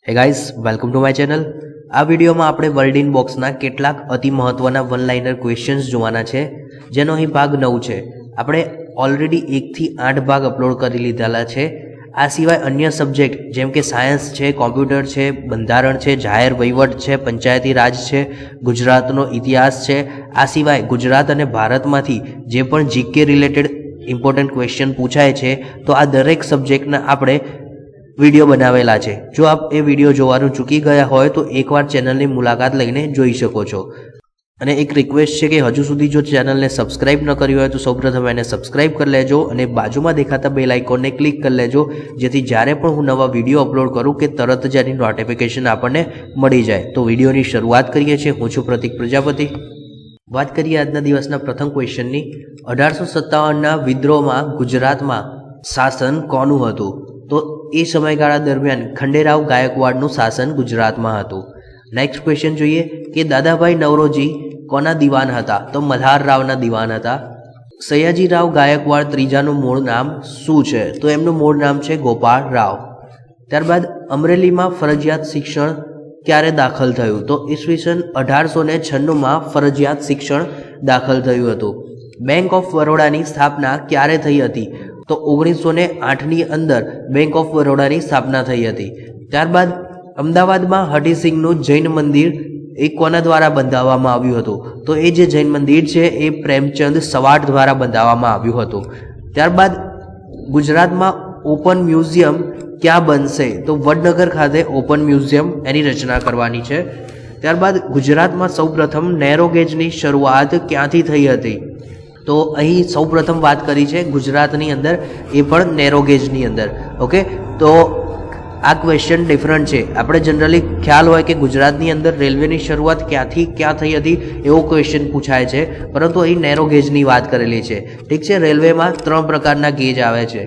હે guys, welcome to my channel. આ વિડીયોમાં આપણે વર્લ્ડ ઇન બોક્સના કેટલાક અતિ મહત્વના વન લાઇનર ક્વેશ્ચન્સ જોવાના છે, જેનો અહીં ભાગ 9 છે. આપણે ઓલરેડી 1 થી 8 ભાગ અપલોડ કરી લીધેલા છે. આ સિવાય અન્ય સબ્જેક્ટ જેમ કે સાયન્સ છે, કોમ્પ્યુટર છે, બંધારણ છે, જાહેર વહીવટ છે, પંચાયતી રાજ છે, ગુજરાતનો ઇતિહાસ છે. આ સિવાય ગુજરાત અને ભારતમાંથી જે પણ જીકે રિલેટેડ ઇમ્પોર્ટન્ટ ક્વેશ્ચન પૂછાય છે, તો આ દરેક સબ્જેક્ટના આપણે વિડીયો બનાવેલા છે. જો આપ એ વિડીયો જોવાનું ચૂકી ગયા હોય તો એકવાર ચેનલની મુલાકાત લઈને જોઈ શકો છો. અને એક રિક્વેસ્ટ છે કે હજુ સુધી જો ચેનલને સબસ્ક્રાઇબ ન કરી હોય તો સૌપ્રથમ એને સબસ્ક્રાઇબ કરી લેજો અને બાજુમાં દેખાતા બેલ આઇકોનને ક્લિક કરી લેજો, જેથી જ્યારે પણ હું નવા વિડીયો અપલોડ કરું કે તરત જ એની નોટિફિકેશન આપણને મળી જાય. તો વિડીયોની શરૂઆત કરીએ છીએ. હું છું પ્રતિક પ્રજાપતિ. વાત કરીએ આજના દિવસના પ્રથમ ક્વેશ્ચનની. 1857ના વિદ્રોહમાં ગુજરાતમાં શાસન કોનું હતું? તો એ સમયગાળા દરમિયાન ખંડેરાવ ગાયકવાડનું શાસન ગુજરાતમાં હતું. નેક્સ્ટ ક્વેશ્ચન જોઈએ કે દાદાભાઈ નવરોજી કોના દિવાન હતા? તો મલ્હારરાવના દિવાન હતા. સયાજીરાવ ગાયકવાડ ત્રીજાનું મૂળ નામ શું છે? તો એમનું મૂળ નામ છે ગોપાળ રાવ. ત્યારબાદ અમરેલીમાં ફરજિયાત શિક્ષણ ક્યારે દાખલ થયું? તો ઈસવીસન 1896માં ફરજિયાત શિક્ષણ દાખલ થયું હતું. બેંક ઓફ બરોડાની સ્થાપના ક્યારે થઈ હતી? તો 1908ની અંદર બેંક ઓફ બરોડાની સ્થાપના થઈ હતી. ત્યારબાદ અમદાવાદમાં હઠીસિંહનું જૈન મંદિર એ કોના દ્વારા બંધાવવામાં આવ્યું હતું? તો એ જે જૈન મંદિર છે એ પ્રેમચંદ સવાટ દ્વારા બંધાવવામાં આવ્યું હતું. ત્યારબાદ ગુજરાતમાં ઓપન મ્યુઝિયમ ક્યાં બનશે? તો વડનગર ખાતે ઓપન મ્યુઝિયમ એની રચના કરવાની છે. ત્યારબાદ ગુજરાતમાં સૌપ્રથમ નેરો ગેજની શરૂઆત ક્યાંથી થઈ હતી? તો અહીં સૌપ્રથમ વાત કરી છે ગુજરાતની અંદર, એ પણ નેરો ગેજની અંદર. ઓકે, તો આ ક્વેશ્ચન ડિફરન્ટ છે. આપણે જનરલી ખ્યાલ હોય કે ગુજરાતની અંદર રેલવેની શરૂઆત ક્યાંથી ક્યાં થઈ હતી એવો ક્વેશ્ચન પૂછાય છે, પરંતુ અહીં નેરો ગેજની વાત કરેલી છે. ઠીક છે, રેલવેમાં 3 પ્રકારના ગેજ આવે છે,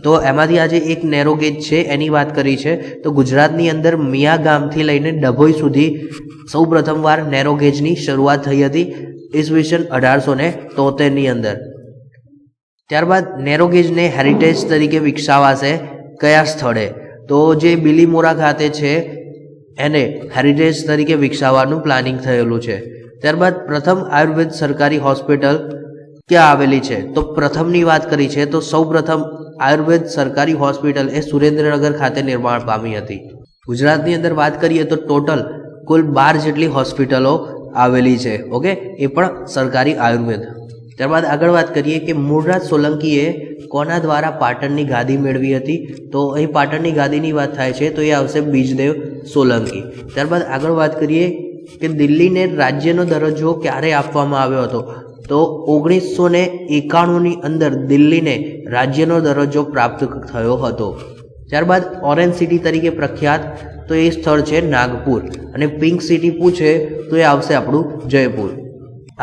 તો એમાંથી આજે એક નેરો ગેજ છે એની વાત કરી છે. તો ગુજરાતની અંદર મિયા ગામથી લઈને ડભોઈ સુધી સૌ પ્રથમવાર નેરો ગેજની શરૂઆત થઈ હતી ઈસવીસન 1873ની અંદર. ત્યારબાદ નેરો ગેજને હેરિટેજ તરીકે વિકસાવાશે કયા સ્થળે? તો જે બિલીમોરા ખાતે છે એને હેરિટેજ તરીકે વિકસાવવાનું પ્લાનિંગ થયેલું છે. ત્યારબાદ પ્રથમ આયુર્વેદ સરકારી હોસ્પિટલ ક્યાં આવેલી છે? તો પ્રથમની વાત કરી છે તો સૌ પ્રથમ આયુર્વેદ સરકારી હોસ્પિટલ એ સુરેન્દ્રનગર ખાતે નિર્માણ પામી હતી. ગુજરાતની અંદર વાત કરીએ તો ટોટલ કુલ 12 જેટલી હોસ્પિટલો આવેલી છે. ઓકે, એ પણ સરકારી આયુર્વેદ. ત્યારબાદ આગળ વાત કરીએ કે મૂળરાજ સોલંકીએ કોના દ્વારા પાટણની ગાદી મેળવી હતી? તો અહીં પાટણની ગાદીની વાત થાય છે તો એ આવશે બીજદેવ સોલંકી. ત્યારબાદ આગળ વાત કરીએ કે દિલ્હીને રાજ્યનો દરજ્જો ક્યારે આપવામાં આવ્યો હતો? તો 1991ની અંદર દિલ્હીને રાજ્યનો દરજ્જો પ્રાપ્ત થયો હતો. ત્યારબાદ ઓરેન્જ સિટી તરીકે પ્રખ્યાત તો એ સ્થળ છે નાગપુર, અને પિંક સિટી પૂછે તો એ આવશે આપણું જયપુર.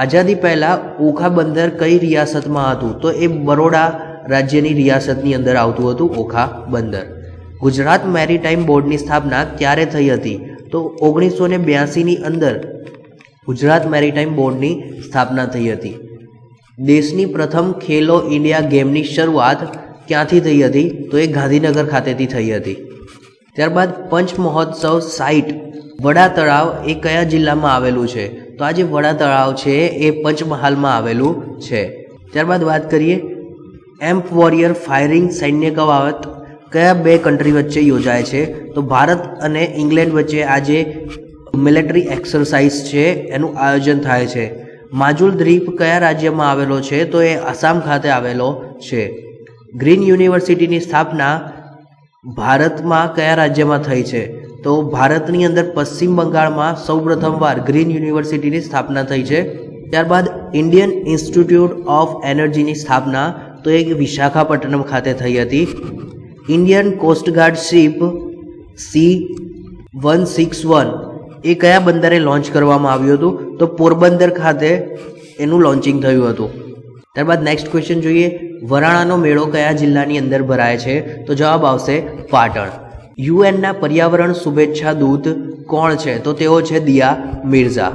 આઝાદી પહેલાં ઓખા બંદર કઈ રિયાસતમાં હતું? તો એ બરોડા રાજ્યની રિયાસતની અંદર આવતું હતું ઓખા બંદર. ગુજરાત મેરીટાઈમ બોર્ડની સ્થાપના ક્યારે થઈ હતી? તો 1982ની અંદર ગુજરાત મેરીટાઈમ બોર્ડની સ્થાપના થઈ હતી. દેશની પ્રથમ ખેલો ઇન્ડિયા ગેમની શરૂઆત ક્યાંથી થઈ હતી? તો એ ગાંધીનગર ખાતેથી થઈ હતી. ત્યારબાદ પંચ મહોત્સવ સાઇટ વડા તળાવ એ કયા જિલ્લામાં આવેલું છે? તો આ જે વડા તળાવ છે એ પંચમહાલમાં આવેલું છે. ત્યારબાદ વાત કરીએ એમ્પ વોરિયર ફાયરિંગ સૈન્ય કવાયત કયા 2 કન્ટ્રી વચ્ચે યોજાય છે? તો ભારત અને ઇંગ્લેન્ડ વચ્ચે આ જે મિલિટરી એક્સરસાઇઝ છે એનું આયોજન થાય છે. માજુલ દ્વીપ કયા રાજ્યમાં આવેલો છે? તો એ આસામ ખાતે આવેલો છે. ગ્રીન યુનિવર્સિટીની સ્થાપના ભારતમાં કયા રાજ્યમાં થઈ છે? તો ભારતની અંદર પશ્ચિમ બંગાળમાં સૌપ્રથમવાર ગ્રીન યુનિવર્સિટીની સ્થાપના થઈ છે. ત્યારબાદ ઇન્ડિયન ઇન્સ્ટિટ્યૂટ ઓફ એનર્જીની સ્થાપના તો એ વિશાખાપટ્ટનમ ખાતે થઈ હતી. ઇન્ડિયન કોસ્ટગાર્ડ શિપ C-161 એ કયા બંદરે લોન્ચ કરવામાં આવ્યું હતું? તો પોરબંદર ખાતે એનું લોન્ચિંગ થયું હતું. ત્યારબાદ નેક્સ્ટ ક્વેશ્ચન જોઈએ. વરાણાનો મેળો કયા જિલ્લાની અંદર ભરાય છે? તો જવાબ આવશે પાટણ. યુએનના પર્યાવરણ શુભેચ્છા દૂત કોણ છે? તો તેઓ છે દિયા મિર્ઝા.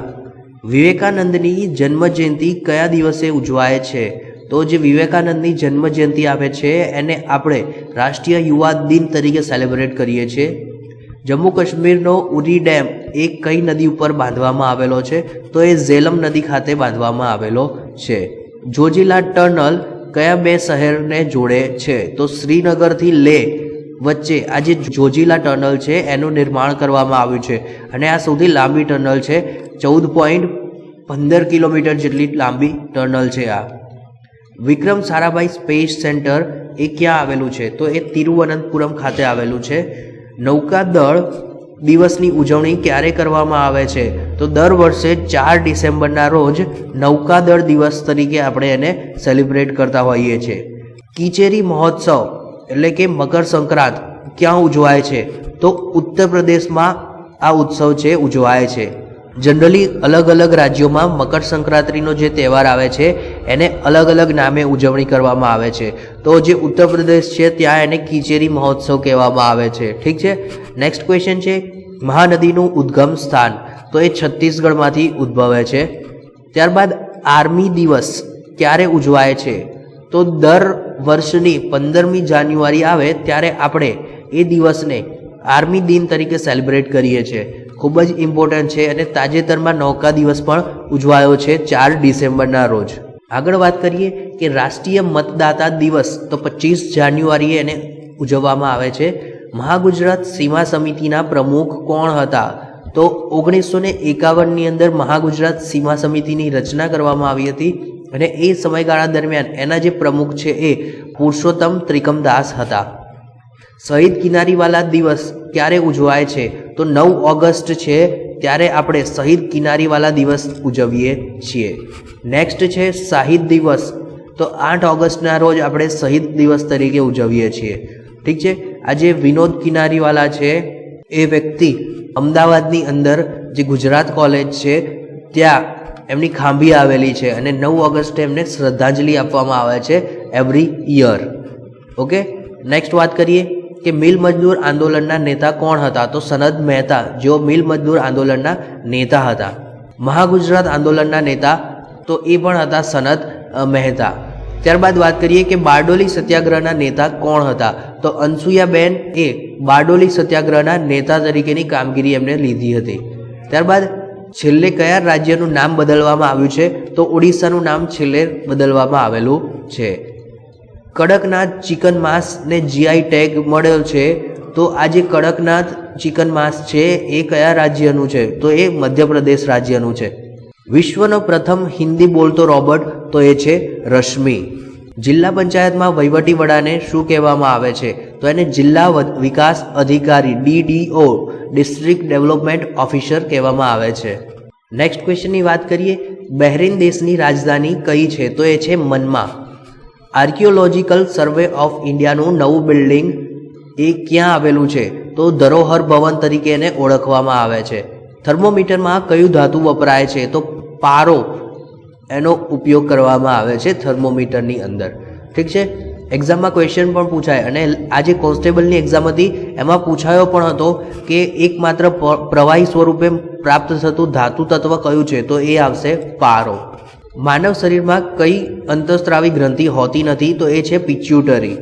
વિવેકાનંદની જન્મજયંતિ કયા દિવસે ઉજવાય છે? તો જે વિવેકાનંદની જન્મજયંતિ આવે છે એને આપણે રાષ્ટ્રીય યુવા દિન તરીકે સેલિબ્રેટ કરીએ છીએ. જમ્મુ કાશ્મીરનો ઉરી ડેમ એ કઈ નદી ઉપર બાંધવામાં આવેલો છે? તો એ ઝેલમ નદી ખાતે બાંધવામાં આવેલો છે. જોજીલા ટનલ કયા બે શહેરને જોડે છે? તો શ્રીનગરથી લેહ વચ્ચે આ જે જોજીલા ટનલ છે એનું નિર્માણ કરવામાં આવ્યું છે અને આ સૌથી લાંબી ટનલ છે. 14.15 કિલોમીટર જેટલી લાંબી ટનલ છે આ. વિક્રમ સારાભાઈ સ્પેસ સેન્ટર એ ક્યાં આવેલું છે? તો એ તિરુવનંતપુરમ ખાતે આવેલું છે. નૌકાદળ દિવસની ઉજવણી ક્યારે કરવામાં આવે છે? તો દર વર્ષે 4 ડિસેમ્બરના રોજ નૌકાદળ દિવસ તરીકે આપણે એને સેલિબ્રેટ કરતા હોઈએ છીએ. કિચેરી મહોત્સવ એટલે કે મકર સંક્રાંત ક્યાં ઉજવાય છે? તો ઉત્તર પ્રદેશમાં આ ઉત્સવ છે ઉજવાય છે. જનરલી અલગ અલગ રાજ્યોમાં મકર સંક્રાંતિનો જે તહેવાર આવે છે એને અલગ અલગ નામે ઉજવણી કરવામાં આવે છે. તો જે ઉત્તર પ્રદેશ છે ત્યાં એને કિચેરી મહોત્સવ કહેવામાં આવે છે. ઠીક છે. નેક્સ્ટ ક્વેશ્ચન છે મહાનદીનું ઉદ્ગમ સ્થાન. તો એ છત્તીસગઢમાંથી ઉદ્ભવે છે. ત્યારબાદ આર્મી દિવસ ક્યારે ઉજવાય છે? તો દર વર્ષની 15મી જાન્યુઆરી આવે ત્યારે આપણે એ દિવસને આર્મી દિન તરીકે સેલિબ્રેટ કરીએ છીએ. ખૂબ જ ઇમ્પોર્ટન્ટ છે અને તાજેતરમાં નૌકા દિવસ પણ ઉજવાયો છે 4 ડિસેમ્બરના રોજ. આગળ વાત કરીએ કે રાષ્ટ્રીય મતદાતા દિવસ તો 25 જાન્યુઆરીએ એને ઉજવવામાં આવે છે. મહાગુજરાત સીમા સમિતિના પ્રમુખ કોણ હતા? તો 1951ની અંદર મહાગુજરાત સીમા સમિતિની રચના કરવામાં આવી હતી અને એ સમયગાળા દરમિયાન એના જે પ્રમુખ છે એ પુરુષોત્તમ ત્રિકમદાસ હતા. શહીદ કિનારીવાલા દિવસ ક્યારે ઉજવાય છે? તો 9 ઓગસ્ટ છે ત્યારે આપણે શહીદ કિનારીવાલા દિવસ ઉજવીએ છીએ. નેક્સ્ટ છે શહીદ દિવસ. તો 8 ઓગસ્ટના રોજ આપણે શહીદ દિવસ તરીકે ઉજવીએ છીએ. ઠીક છે. આજે વિનોદ કિનારીવાલા છે એ વ્યક્તિ અમદાવાદની અંદર જે ગુજરાત કોલેજ છે ત્યાં એમની ખાંભી આવેલી છે અને 9 ઓગસ્ટે એમને શ્રદ્ધાંજલિ આપવામાં આવે છે એવરી યર. ઓકે. નેક્સ્ટ વાત કરીએ કે મિલ મજદૂર આંદોલનના નેતા કોણ હતા? તો સનદ મહેતા, જેઓ મિલ મજદૂર આંદોલનના નેતા હતા. મહાગુજરાત આંદોલનના નેતા તો એ પણ હતા સનદ મહેતા. ત્યારબાદ વાત કરીએ કે બારડોલી સત્યાગ્રહના નેતા કોણ હતા? તો અનસુયાબેન એ બારડોલી સત્યાગ્રહના નેતા તરીકેની કામગીરી એમને લીધી હતી. ત્યારબાદ છેલ્લે કયા રાજ્યનું નામ બદલવામાં આવ્યું છે? તો ઓડિશાનું નામ છેલ્લે બદલવામાં આવેલું છે. કડકનાથ ચિકન માંસને જીઆઈ ટેગ મળેલ છે. તો આ જે કડકનાથ ચિકન માંસ છે એ કયા રાજ્યનું છે? તો એ મધ્યપ્રદેશ રાજ્યનું છે. વિશ્વનો પ્રથમ હિન્દી બોલતો રોબોટ તો એ છે રશ્મિ. જિલ્લા પંચાયતમાં વહીવટી વડાને શું કહેવામાં આવે છે? તો એને જિલ્લા વિકાસ અધિકારી DDO ડિસ્ટ્રિક્ટ ડેવલપમેન્ટ ઓફિસર કહેવામાં આવે છે. નેક્સ્ટ ક્વેશ્ચનની વાત કરીએ. બહેરીન દેશની રાજધાની કઈ છે? તો એ છે મનમાં. આર્કિયોલોજીકલ સર્વે ઓફ ઇન્ડિયાનું નવું બિલ્ડિંગ એ ક્યાં આવેલું છે? તો ધરોહર ભવન તરીકે એને ઓળખવામાં આવે છે. થર્મોમીટરમાં કયું ધાતુ વપરાય છે? તો પારો એનો ઉપયોગ કરવામાં આવે છે થર્મોમીટરની અંદર. ઠીક છે. એક્ઝામમાં ક્વેશ્ચન પણ પૂછાય અને આજે કોન્સ્ટેબલની એક્ઝામ હતી એમાં પૂછાયો પણ હતો કે એકમાત્ર પ્રવાહી સ્વરૂપે પ્રાપ્ત થતું ધાતુ તત્વ કયું છે? તો એ આવશે પારો. માનવ શરીરમાં કઈ અંતઃસ્ત્રાવી ગ્રંથિ હોતી નથી? તો એ છે પિચ્યુટરી.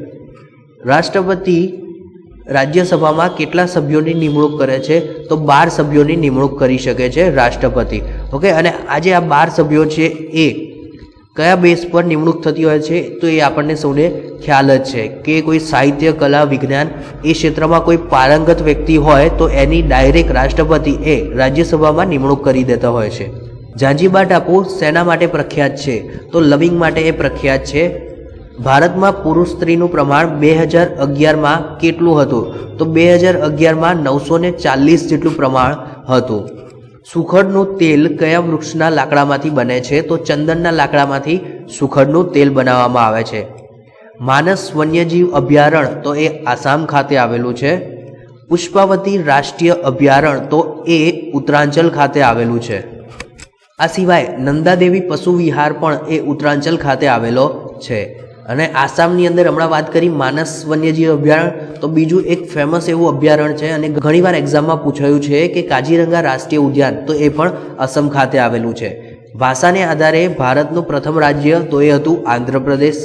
રાષ્ટ્રપતિ રાજ્યસભામાં કેટલા સભ્યોની નિમણૂક કરે છે? તો 12 સભ્યોની નિમણૂક કરી શકે છે રાષ્ટ્રપતિ. ઓકે. અને આજે આ 12 સભ્યો છે એ કયા બેઝ પર નિમણૂક થતી હોય છે? તો એ આપણને સૌને ખ્યાલ જ છે કે કોઈ સાહિત્ય, કલા, વિજ્ઞાન એ ક્ષેત્રમાં કોઈ પારંગત વ્યક્તિ હોય તો એની ડાયરેક્ટ રાષ્ટ્રપતિ એ રાજ્યસભામાં નિમણૂક કરી દેતા હોય છે. ઝાંઝીબાર ટાપુ શેના માટે પ્રખ્યાત છે? તો લવિંગ માટે એ પ્રખ્યાત છે. ભારતમાં પુરુષ સ્ત્રીનું પ્રમાણ 2011માં કેટલું હતું? તો 2011માં 940 જેટલું પ્રમાણ હતું. સુખડનું તેલ કયા વૃક્ષના લાકડામાંથી બને છે? તો ચંદનના લાકડામાંથી સુખડનું તેલ બનાવવામાં આવે છે. માનસ વન્યજીવ અભયારણ્ય તો એ આસામ ખાતે આવેલું છે. પુષ્પાવતી રાષ્ટ્રીય અભયારણ્ય તો એ ઉત્તરાંચલ ખાતે આવેલું છે. આ સિવાય નંદાદેવી પશુ વિહાર પણ એ ઉત્તરાંચલ ખાતે આવેલો છે. અને આસામની અંદર હમણાં વાત કરી માનસ વન્યજીવ અભયારણ્ય, તો બીજું એક ફેમસ એવું અભયારણ્ય છે અને ઘણીવાર એક્ઝામમાં પૂછાયું છે કે કાજીરંગા રાષ્ટ્રીય ઉદ્યાન, તો એ પણ અસમ ખાતે આવેલું છે. ભાષાને આધારે ભારતનું પ્રથમ રાજ્ય તો એ હતું આંધ્રપ્રદેશ.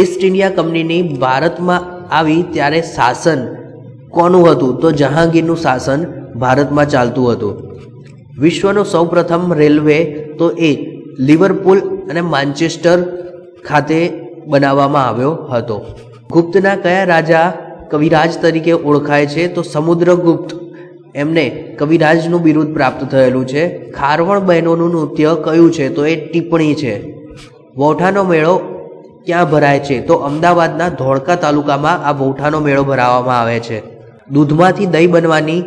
ઈસ્ટ ઇન્ડિયા કંપનીની ભારતમાં આવી ત્યારે શાસન કોનું હતું? તો જહાંગીરનું શાસન ભારતમાં ચાલતું હતું. વિશ્વનો સૌપ્રથમ રેલવે તો એ લિવરપુલ અને માન્ચેસ્ટર ખાતે બનાવવામાં આવ્યો હતો. ગુપ્તના કયા રાજા કવિરાજ તરીકે ઓળખાય છે? તો સમુદ્રગુપ્ત, એમને કવિરાજનું બિરુદ પ્રાપ્ત થયેલું છે. ખારવણ બહેનોનું નૃત્ય કયું છે? તો એ ટિપ્પણી છે. વૌઠાનો મેળો ક્યાં ભરાય છે? તો અમદાવાદના ધોળકા તાલુકામાં આ વૌઠાનો મેળો ભરાવવામાં આવે છે. દૂધમાંથી દહીં બનવાની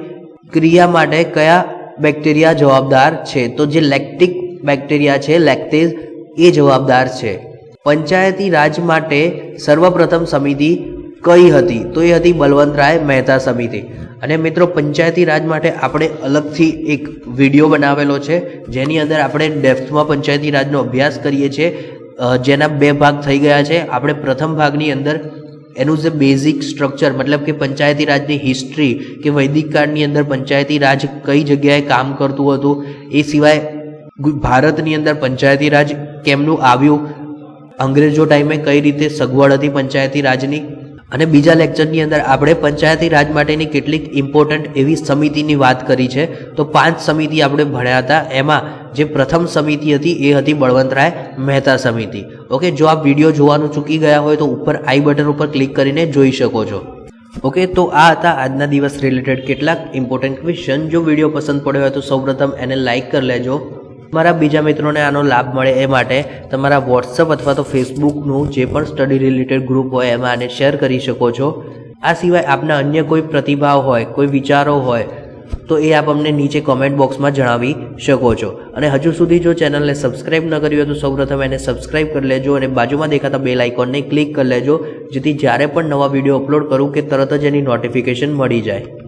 ક્રિયા માટે કયા બેક્ટેરિયા જવાબદાર છે? તો જે લેક્ટિક બેક્ટેરિયા છે, લેક્ટેઝ, એ જવાબદાર છે. પંચાયતી રાજ માટે સર્વપ્રથમ સમિતિ કઈ હતી? તો એ હતી બલવંતરાય મહેતા સમિતિ. અને મિત્રો, પંચાયતી રાજ માટે આપણે અલગથી એક વિડીયો બનાવેલો છે, જેની અંદર આપણે ડેપ્થમાં પંચાયતી રાજનો અભ્યાસ કરીએ છીએ, જેના 2 ભાગ થઈ ગયા છે. આપણે પ્રથમ ભાગની અંદર એનું જે બેઝિક સ્ટ્રક્ચર, મતલબ કે પંચાયતી રાજની હિસ્ટ્રી, કે વૈદિક કાળની અંદર પંચાયતી રાજ કઈ જગ્યાએ કામ કરતું હતું, એ સિવાય ભારતની અંદર પંચાયતી રાજ કેમનું આવ્યું, અંગ્રેજો ટાઈમે કઈ રીતે સગવડ હતી પંચાયતી રાજની, અને બીજા લેક્ચરની અંદર આપણે પંચાયતી રાજ માટેની કેટલીક ઇમ્પોર્ટન્ટ એવી સમિતિની વાત કરી છે. તો 5 સમિતિ આપણે ભણ્યા હતા. એમાં જે પ્રથમ સમિતિ હતી એ હતી બળવંતરાય મહેતા સમિતિ. ઓકે, જો આપ વિડીયો જોવાનું ચૂકી ગયા હોય તો ઉપર આઈ બટન ઉપર ક્લિક કરીને જોઈ શકો છો. ઓકે, તો આ હતા આજના દિવસ રિલેટેડ કેટલાક ઇમ્પોર્ટન્ટ ક્વેશ્ચન. જો વિડીયો પસંદ પડ્યો હોય તો સૌપ્રથમ એને લાઇક કરી લેજો. તમારા બીજા મિત્રોને આનો લાભ મળે એ માટે તમારા વોટ્સઅપ અથવા તો ફેસબુકનું જે પણ સ્ટડી રિલેટેડ ગ્રુપ હોય એમાં આને શેર કરી શકો છો. આ સિવાય આપના અન્ય કોઈ પ્રતિભાવ હોય, કોઈ વિચારો હોય, તો એ આપ અમને નીચે કોમેન્ટ બોક્સમાં જણાવી શકો છો. અને હજુ સુધી જો ચેનલને સબસ્ક્રાઇબ ન કરી હોય તો સૌપ્રથમ એને સબસ્ક્રાઇબ કરી લેજો અને બાજુમાં દેખાતા બેલ આઇકોનને ક્લિક કરી લેજો, જેથી જ્યારે પણ નવા વિડીયો અપલોડ કરું કે તરત જ એની નોટિફિકેશન મળી જાય.